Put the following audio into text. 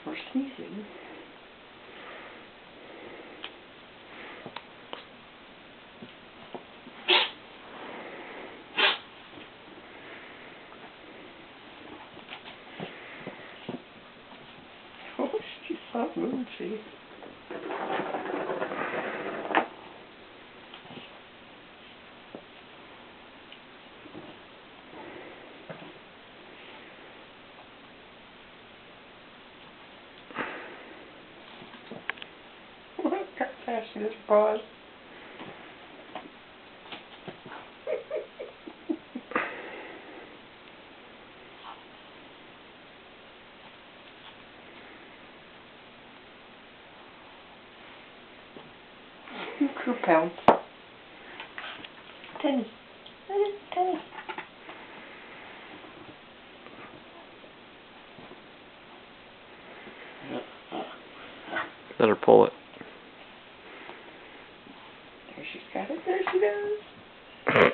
for sneezing. Oh, she's so moody. Got past this pause. You crew pounce. Tenny. Tenny. Let her pull it. There she's got it. There she does.